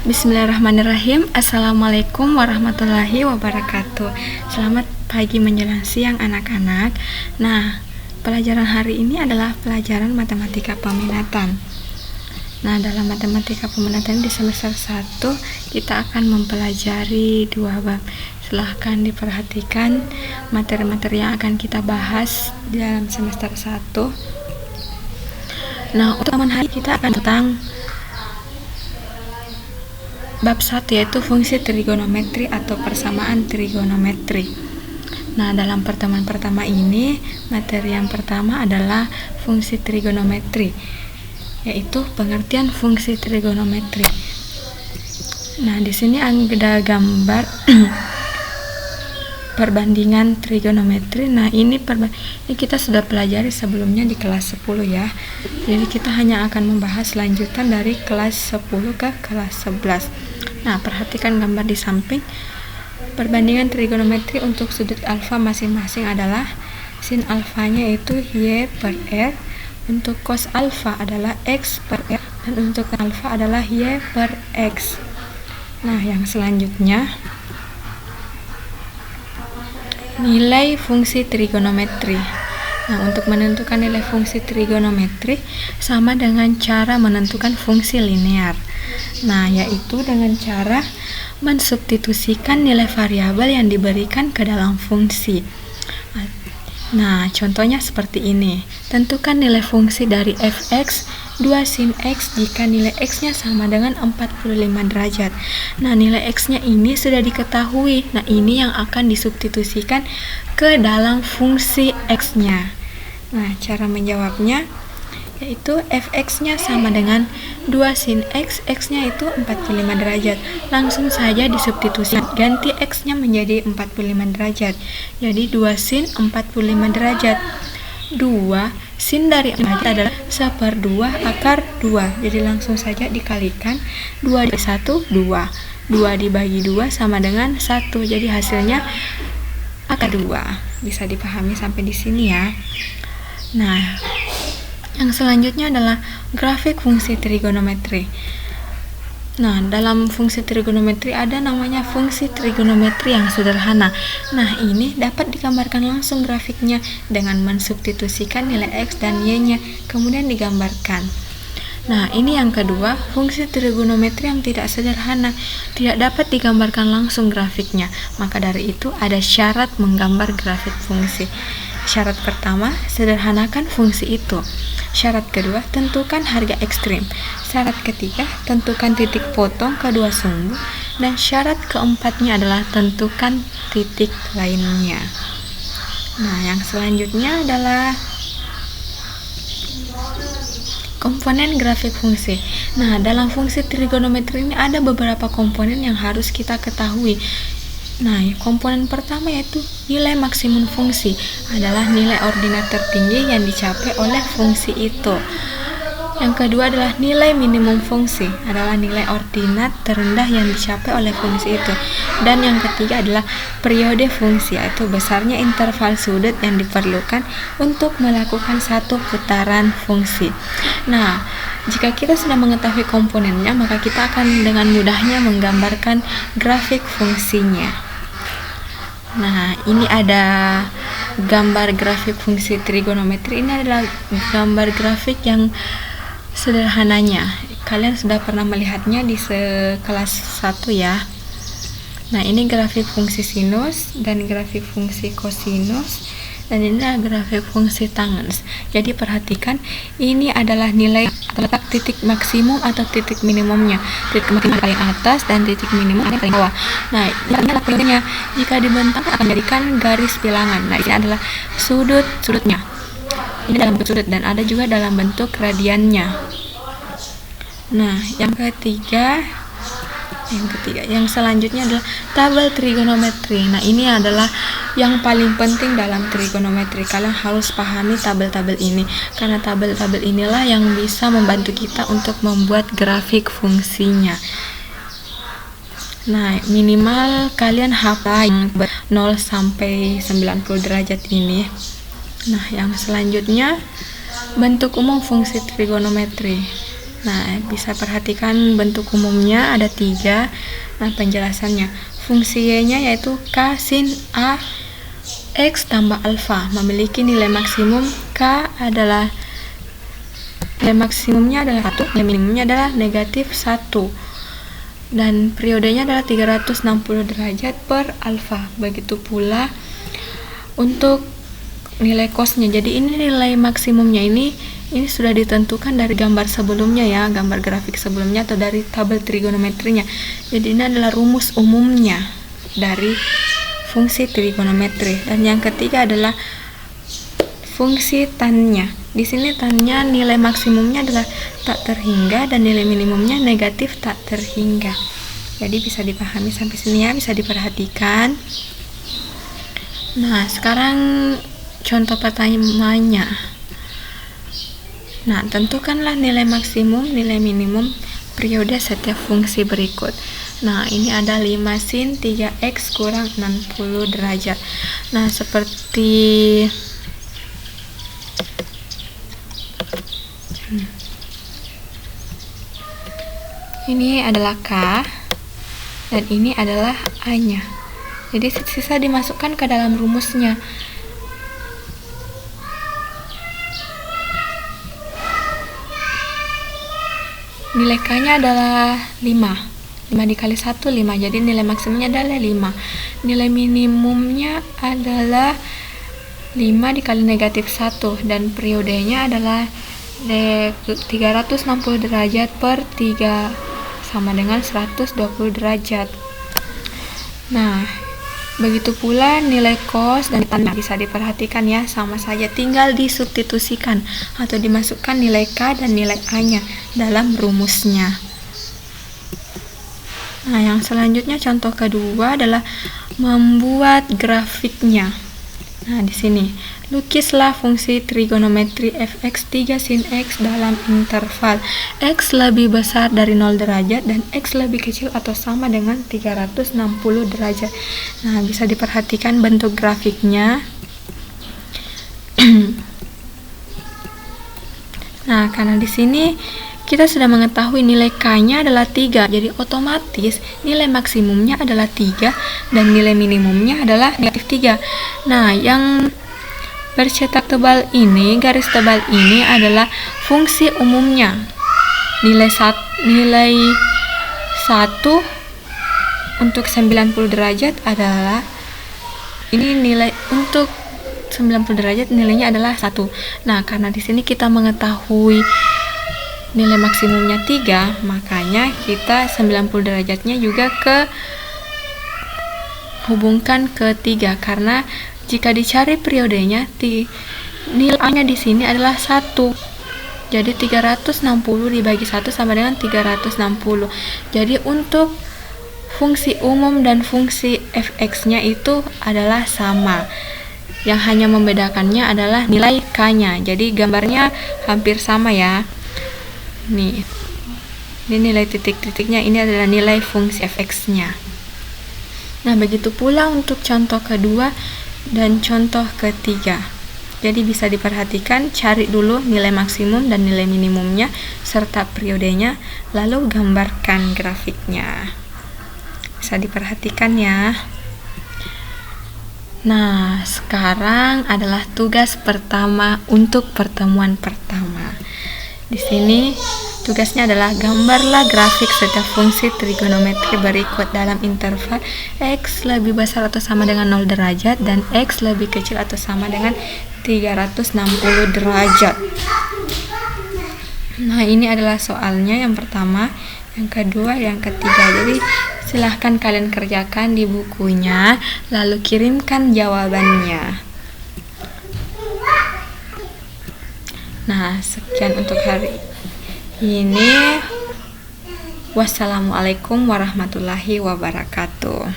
Bismillahirrahmanirrahim. Assalamualaikum warahmatullahi wabarakatuh. Selamat pagi menjelang siang anak-anak. Nah, pelajaran hari ini adalah pelajaran matematika peminatan. Nah, dalam matematika peminatan di semester 1 kita akan mempelajari 2 bab. Silahkan diperhatikan materi-materi yang akan kita bahas dalam semester 1. Nah, untuk teman hari kita akan tentang bab 1, yaitu fungsi trigonometri atau persamaan trigonometri. Nah, dalam pertemuan pertama ini, materi yang pertama adalah fungsi trigonometri, yaitu pengertian fungsi trigonometri. Nah, di sini ada gambar perbandingan trigonometri. Nah, ini kita sudah pelajari sebelumnya di kelas 10 ya. Jadi kita hanya akan membahas lanjutan dari kelas 10 ke kelas 11. Nah, perhatikan gambar di samping. Perbandingan trigonometri untuk sudut alfa masing-masing adalah sin alfanya itu y per r, untuk cos alfa adalah x per r, dan untuk alfa adalah y per x. Nah, yang selanjutnya nilai fungsi trigonometri. Nah, untuk menentukan nilai fungsi trigonometri sama dengan cara menentukan fungsi linear. Nah, yaitu dengan cara mensubstitusikan nilai variabel yang diberikan ke dalam fungsi. Nah, contohnya seperti ini. Tentukan nilai fungsi dari fx 2 sin x jika nilai x-nya sama dengan 45 derajat. Nah, nilai x-nya ini sudah diketahui. Nah, ini yang akan disubstitusikan ke dalam fungsi x-nya. Nah, cara menjawabnya yaitu fx-nya sama dengan 2 sin x, x-nya itu 45 derajat. Langsung saja disubstitusi, ganti x-nya menjadi 45 derajat. Jadi 2 sin 45 derajat. 2 sin dari 4 adalah 1/2 akar 2. Jadi langsung saja dikalikan, 2 dibagi 1, 2. 2 dibagi 2 sama dengan 1. Jadi hasilnya akar 2. Bisa dipahami sampai di sini ya. Nah, yang selanjutnya adalah grafik fungsi trigonometri. Nah, dalam fungsi trigonometri ada namanya fungsi trigonometri yang sederhana. Nah, ini dapat digambarkan langsung grafiknya dengan mensubstitusikan nilai x dan y-nya, kemudian digambarkan. Nah, ini yang kedua, fungsi trigonometri yang tidak sederhana, tidak dapat digambarkan langsung grafiknya. Maka dari itu ada syarat menggambar grafik fungsi. Syarat pertama, sederhanakan fungsi itu. Syarat kedua, tentukan harga ekstrim. Syarat ketiga, tentukan titik potong kedua sumbu. Dan syarat keempatnya adalah tentukan titik lainnya. Nah, yang selanjutnya adalah komponen grafik fungsi. Nah, dalam fungsi trigonometri ini ada beberapa komponen yang harus kita ketahui. Nah, komponen pertama yaitu nilai maksimum fungsi, adalah nilai ordinat tertinggi yang dicapai oleh fungsi itu. Yang kedua adalah nilai minimum fungsi, adalah nilai ordinat terendah yang dicapai oleh fungsi itu. Dan yang ketiga adalah periode fungsi, yaitu besarnya interval sudut yang diperlukan untuk melakukan satu putaran fungsi. Nah, jika kita sudah mengetahui komponennya, maka kita akan dengan mudahnya menggambarkan grafik fungsinya. Nah, ini ada gambar grafik fungsi trigonometri. Ini adalah gambar grafik yang sederhananya. Kalian sudah pernah melihatnya di kelas 1 ya. Nah, ini grafik fungsi sinus dan grafik fungsi kosinus. Dan ini adalah grafik fungsi tangens. Jadi perhatikan, ini adalah nilai letak titik maksimum atau titik minimumnya. Titik maksimum paling atas dan titik minimum paling bawah. Nah, ini adalah periodenya. Jika dibentang akan menjadikan garis bilangan. Nah, ini adalah sudutnya. Ini dalam bentuk sudut dan ada juga dalam bentuk radiannya. Nah, yang selanjutnya adalah tabel trigonometri. Nah, ini adalah yang paling penting dalam trigonometri. Kalian harus pahami tabel-tabel ini, karena tabel-tabel inilah yang bisa membantu kita untuk membuat grafik fungsinya. Nah, minimal kalian hafal yang 0 sampai 90 derajat ini. Nah, yang selanjutnya bentuk umum fungsi trigonometri. Nah, bisa perhatikan bentuk umumnya ada 3. Nah, penjelasannya. Fungsi Y-nya yaitu K sin A X tambah alfa memiliki nilai maksimum K adalah nilai maksimumnya adalah 1, nilai minimumnya adalah negatif 1. Dan periodenya adalah 360 derajat per alfa. Begitu pula untuk nilai cosnya. Jadi ini nilai maksimumnya ini sudah ditentukan dari gambar sebelumnya ya, gambar grafik sebelumnya atau dari tabel trigonometrinya. Jadi ini adalah rumus umumnya dari fungsi trigonometri. Dan yang ketiga adalah fungsi tan-nya. Di sini tan-nya nilai maksimumnya adalah tak terhingga dan nilai minimumnya negatif tak terhingga. Jadi bisa dipahami sampai sini ya, bisa diperhatikan. Nah, sekarang contoh pertanyaannya. Nah, tentukanlah nilai maksimum, nilai minimum periode setiap fungsi berikut. Nah, ini ada 5 sin 3x kurang 60 derajat. Nah, seperti ini adalah K dan ini adalah A-nya. Jadi sisa dimasukkan ke dalam rumusnya. Nilai K-nya adalah 5. 5 dikali 1, 5. Jadi nilai maksimumnya adalah 5. Nilai minimumnya adalah 5 dikali negatif 1. Dan periodenya adalah 360 derajat per 3 sama dengan 120 derajat. Nah, begitu pula nilai cos dan tan bisa diperhatikan ya, sama saja, tinggal disubstitusikan atau dimasukkan nilai K dan nilai A-nya dalam rumusnya. Nah, yang selanjutnya contoh kedua adalah membuat grafiknya. Nah, di sini lukislah fungsi trigonometri fx 3 sin x dalam interval x lebih besar dari 0 derajat dan x lebih kecil atau sama dengan 360 derajat. Nah, bisa diperhatikan bentuk grafiknya. Nah, karena di sini kita sudah mengetahui nilai K-nya adalah 3, jadi otomatis nilai maksimumnya adalah 3 dan nilai minimumnya adalah negatif 3. Nah, yang bercetak tebal ini, garis tebal ini adalah fungsi umumnya. Nilai 1 untuk 90 derajat adalah, ini nilai untuk 90 derajat nilainya adalah 1. Nah, karena di sini kita mengetahui nilai maksimumnya 3, makanya kita 90 derajatnya juga hubungkan ke 3, karena jika dicari periodenya, nilainya di sini adalah 1. Jadi 360 dibagi 1 sama dengan 360. Jadi untuk fungsi umum dan fungsi fx-nya itu adalah sama. Yang hanya membedakannya adalah nilai K-nya. Jadi gambarnya hampir sama ya. Nih, ini nilai titik-titiknya, ini adalah nilai fungsi fx-nya. Nah, begitu pula untuk contoh kedua dan contoh ketiga. Jadi bisa diperhatikan, cari dulu nilai maksimum dan nilai minimumnya serta periodenya, lalu gambarkan grafiknya. Bisa diperhatikan ya. Nah, sekarang adalah tugas pertama untuk pertemuan pertama. Di sini tugasnya adalah gambarlah grafik setiap fungsi trigonometri berikut dalam interval x lebih besar atau sama dengan 0 derajat dan x lebih kecil atau sama dengan 360 derajat. Nah, ini adalah soalnya yang pertama, yang kedua, yang ketiga. Jadi silahkan kalian kerjakan di bukunya, lalu kirimkan jawabannya. Nah, sekian untuk hari ini. Wassalamualaikum warahmatullahi wabarakatuh.